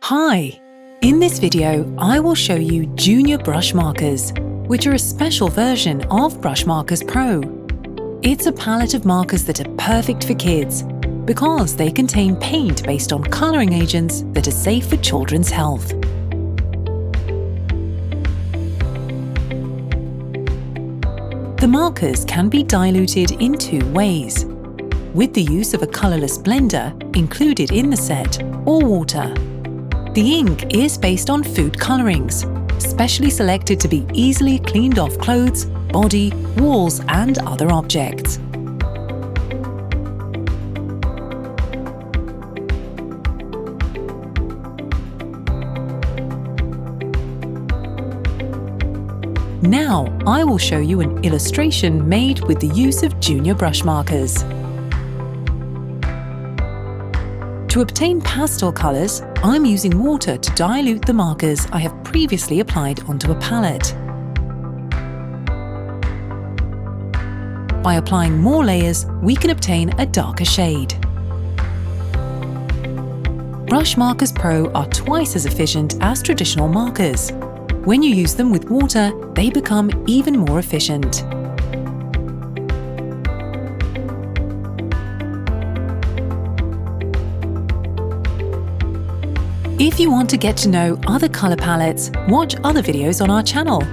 Hi! In this video, I will show you Junior brush markers, which are a special version of Brushmarkers PRO. It's a palette of markers that are perfect for kids because they contain paint based on colouring agents that are safe for children's health. The markers can be diluted in two ways, with the use of a colourless blender included in the set, or water. The ink is based on food colourings, specially selected to be easily cleaned off clothes, body, walls and other objects. Now I will show you an illustration made with the use of Junior brush markers. To obtain pastel colours, I'm using water to dilute the markers I have previously applied onto a palette. By applying more layers, we can obtain a darker shade. Brushmarkers PRO are twice as efficient as traditional markers. When you use them with water, they become even more efficient. If you want to get to know other colour palettes, watch other videos on our channel.